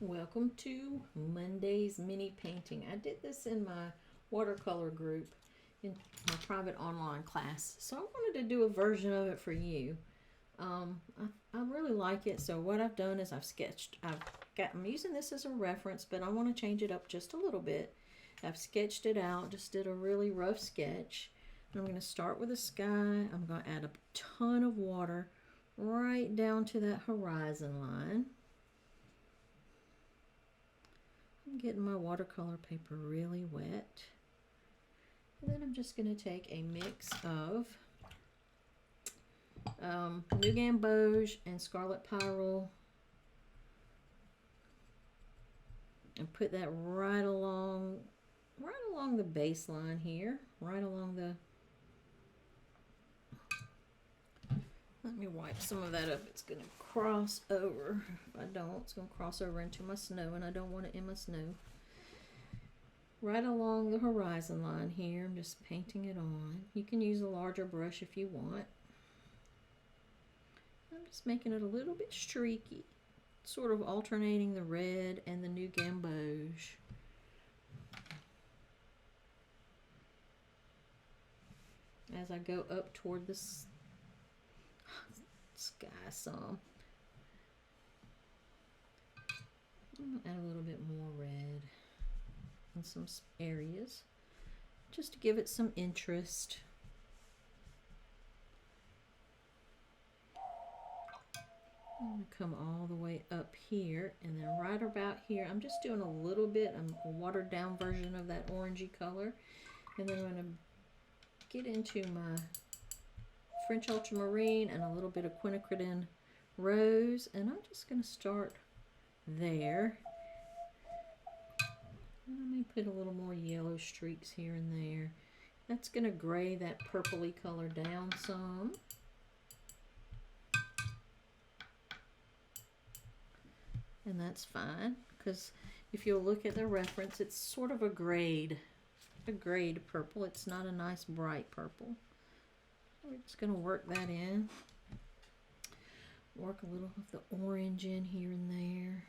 Welcome to Monday's mini painting. I did this in my watercolor group in my private online class, so I wanted to do a version of it for you. I really like it, so what I've done is I'm using this as a reference, but I want to change it up just a little bit. I've sketched it out, just did a really rough sketch. I'm going to start with the sky. I'm going to add a ton of water right down to that horizon line. I'm getting my watercolor paper really wet. And then I'm just going to take a mix of New Gamboge and Scarlet Pyrrole and put that right along the baseline here, right along the. Let me wipe some of that up. It's going to cross over. If I don't, it's going to cross over into my snow, and I don't want it in my snow. Right along the horizon line here, I'm just painting it on. You can use a larger brush if you want. I'm just making it a little bit streaky, sort of alternating the red and the New Gamboge. As I go up toward the sky some. I'm going to add a little bit more red in some areas just to give it some interest. I'm going to come all the way up here, and then right about here I'm just doing a little bit, a watered down version of that orangey color, and then I'm going to get into my French ultramarine and a little bit of quinacridone rose, and I'm just going to start there. Let me put a little more yellow streaks here and there. That's going to gray that purpley color down some. And that's fine, because if you'll look at the reference, it's sort of a grade purple. It's not a nice bright purple. We're just going to work that in. Work a little of the orange in here and there.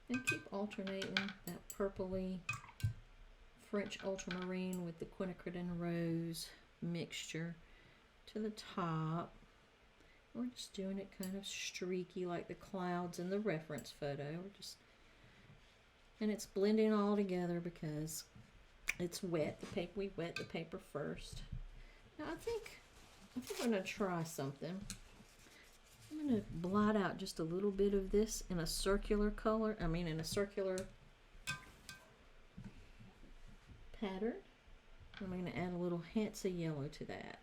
And keep alternating that purpley French ultramarine with the quinacridone rose mixture to the top. We're just doing it kind of streaky like the clouds in the reference photo. And it's blending all together because it's wet. We wet the paper first. Now I think I'm going to try something. I'm going to blot out just a little bit of this in a circular color. In a circular pattern. I'm going to add a little hints of yellow to that.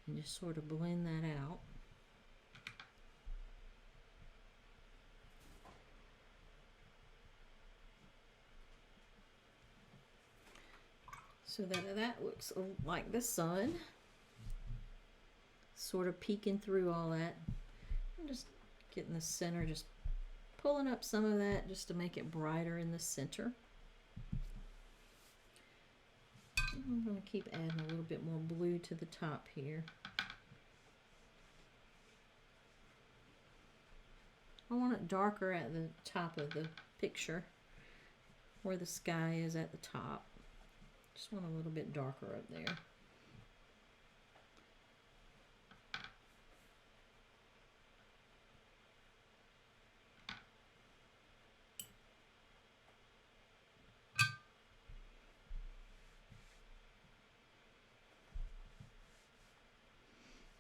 And just sort of blend that out. So that looks like the sun, sort of peeking through all that. I'm just getting the center, just pulling up some of that just to make it brighter in the center. I'm going to keep adding a little bit more blue to the top here. I want it darker at the top of the picture, where the sky is at the top. Just want a little bit darker up there.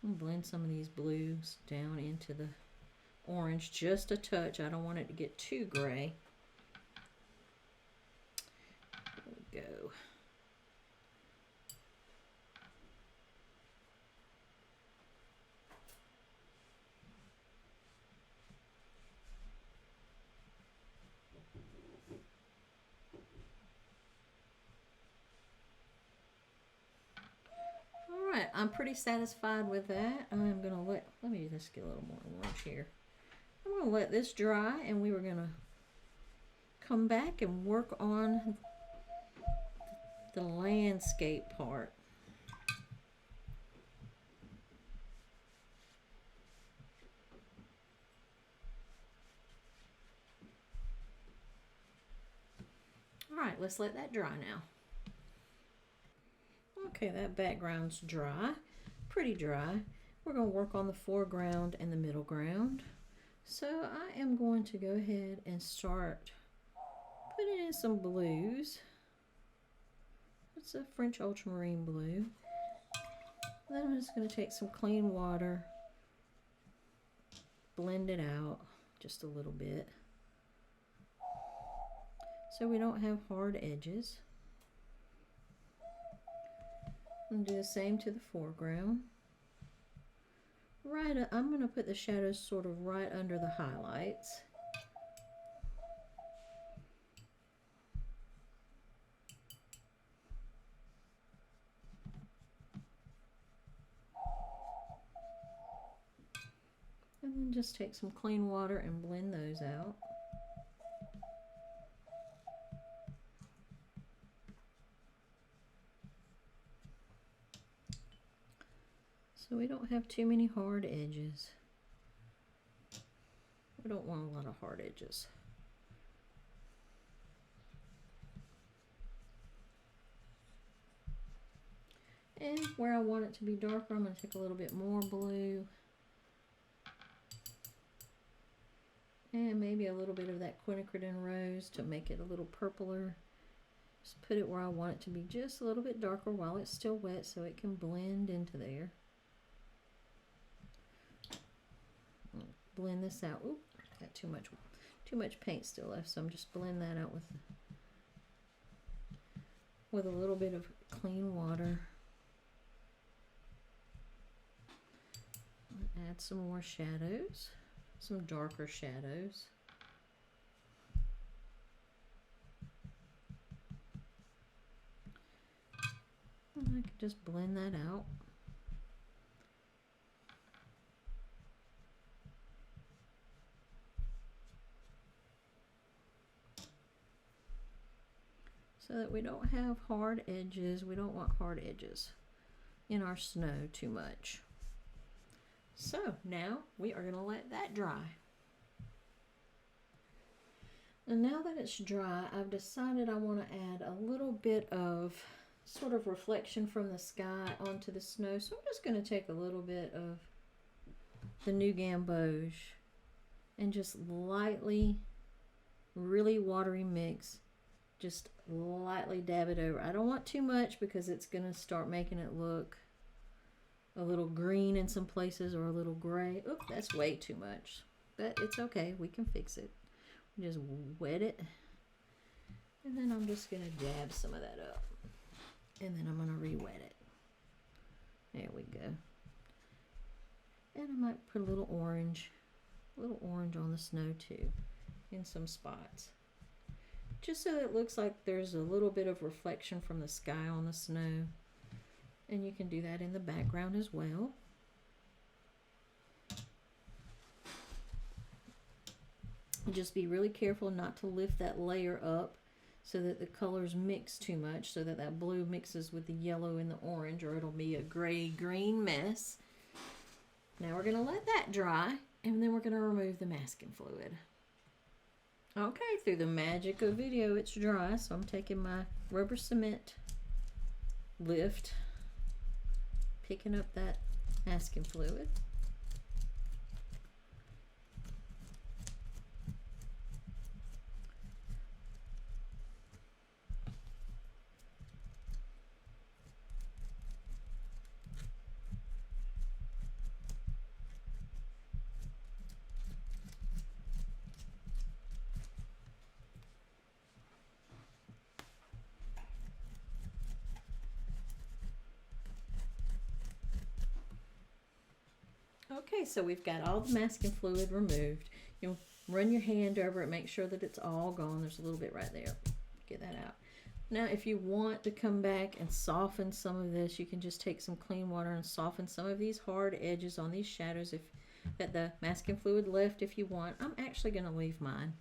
I'm going to blend some of these blues down into the orange just a touch. I don't want it to get too gray. There we go. Alright, I'm pretty satisfied with that. I'm going to let me just get a little more orange here. I'm going to let this dry, and we were going to come back and work on the landscape part. All right, let's let that dry now. Okay, that background's dry, pretty dry. We're going to work on the foreground and the middle ground. So I am going to go ahead and start putting in some blues. It's a French ultramarine blue. Then I'm just going to take some clean water, blend it out just a little bit so we don't have hard edges. And do the same to the foreground. I'm going to put the shadows sort of right under the highlights. And then just take some clean water and blend those out. So we don't have too many hard edges. We don't want a lot of hard edges. And where I want it to be darker, I'm going to take a little bit more blue. And maybe a little bit of that quinacridone rose to make it a little purpler. Just put it where I want it to be just a little bit darker while it's still wet so it can blend into there. Blend this out. Oop, got too much paint still left, so I'm just blend that out with a little bit of clean water. Add some more shadows, some darker shadows. And I can just blend that out. So that we don't have hard edges. We don't want hard edges in our snow too much. So now we are going to let that dry. And now that it's dry, I've decided I want to add a little bit of sort of reflection from the sky onto the snow. So I'm just going to take a little bit of the New Gamboge and just lightly, really watery mix, just lightly dab it over. I don't want too much because it's going to start making it look a little green in some places or a little gray. Oop, that's way too much, but it's okay. We can fix it. Just wet it, and then I'm just going to dab some of that up, and then I'm going to re-wet it. There we go. And I might put a little orange on the snow too, in some spots, just so it looks like there's a little bit of reflection from the sky on the snow. And you can do that in the background as well. Just be really careful not to lift that layer up so that the colors mix too much, so that that blue mixes with the yellow and the orange, or it'll be a gray-green mess. Now we're going to let that dry, and then we're going to remove the masking fluid. Okay, through the magic of video, it's dry, so I'm taking my rubber cement lift, picking up that masking fluid. Okay, so we've got all the masking fluid removed. You'll run your hand over it, make sure that it's all gone. There's a little bit right there. Get that out. Now, if you want to come back and soften some of this, you can just take some clean water and soften some of these hard edges on these shadows that the masking fluid left if you want. I'm actually going to leave mine.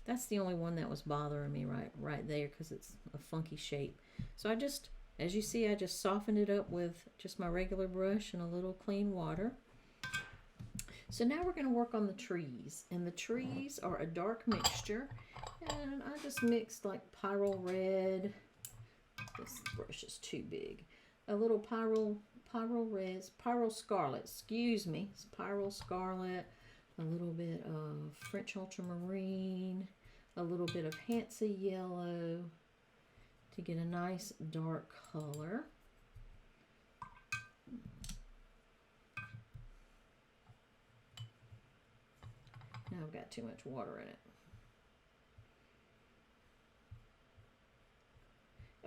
That's the only one that was bothering me right there because it's a funky shape. So I just, as you see, I just softened it up with just my regular brush and a little clean water. So now we're going to work on the trees, and the trees are a dark mixture, and I just mixed like pyrrole red. This brush is too big. A little pyrrole scarlet, excuse me. It's pyrrole scarlet, a little bit of French ultramarine, a little bit of Hansa yellow to get a nice dark color. Now I've got too much water in it.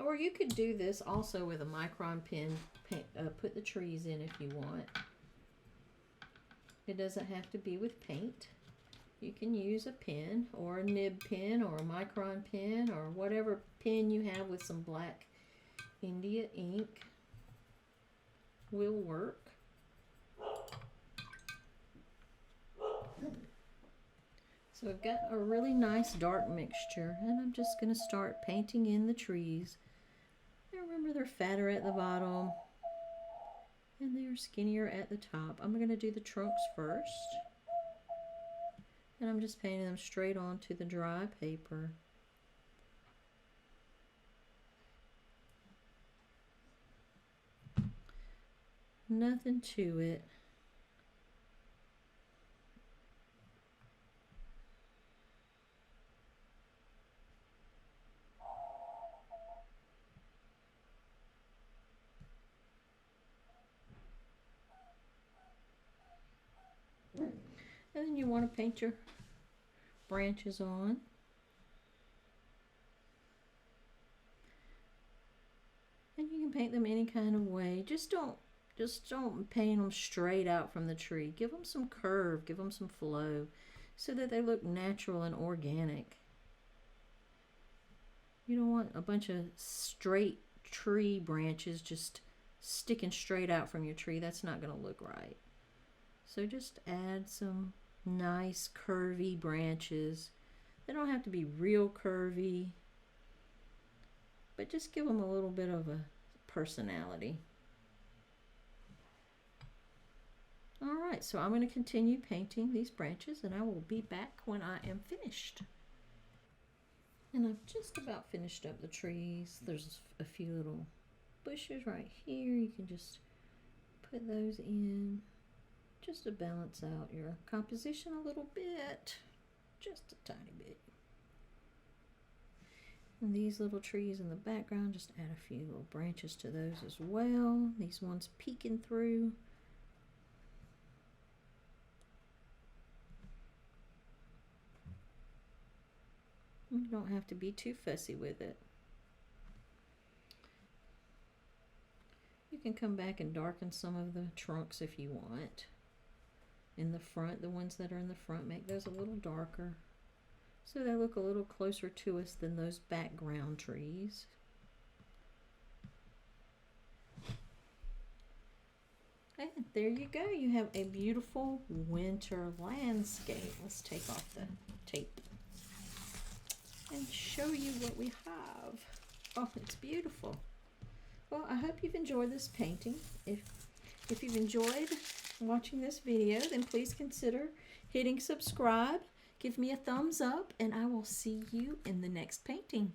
Or you could do this also with a micron pen. Put the trees in if you want. It doesn't have to be with paint. You can use a pen or a nib pen or a micron pen or whatever pen you have with some black India ink will work. So I've got a really nice dark mixture, and I'm just going to start painting in the trees. Now remember, they're fatter at the bottom and they're skinnier at the top. I'm going to do the trunks first, and I'm just painting them straight onto the dry paper. Nothing to it. And then you want to paint your branches on. And you can paint them any kind of way. Just don't paint them straight out from the tree. Give them some curve, give them some flow so that they look natural and organic. You don't want a bunch of straight tree branches just sticking straight out from your tree. That's not going to look right. So just add some nice curvy branches. They don't have to be real curvy, but just give them a little bit of a personality. All right, so I'm going to continue painting these branches, and I will be back when I am finished. And I've just about finished up the trees. There's a few little bushes right here. You can just put those in just to balance out your composition a little bit, just a tiny bit. And these little trees in the background, just add a few little branches to those as well. These ones peeking through. You don't have to be too fussy with it. You can come back and darken some of the trunks if you want. In the front, the ones that are in the front, make those a little darker so they look a little closer to us than those background trees. And there you go. You have a beautiful winter landscape. Let's take off the tape and show you what we have. Oh, it's beautiful. Well, I hope you've enjoyed this painting. If you've enjoyed watching this video, then please consider hitting subscribe. Give me a thumbs up, and I will see you in the next painting.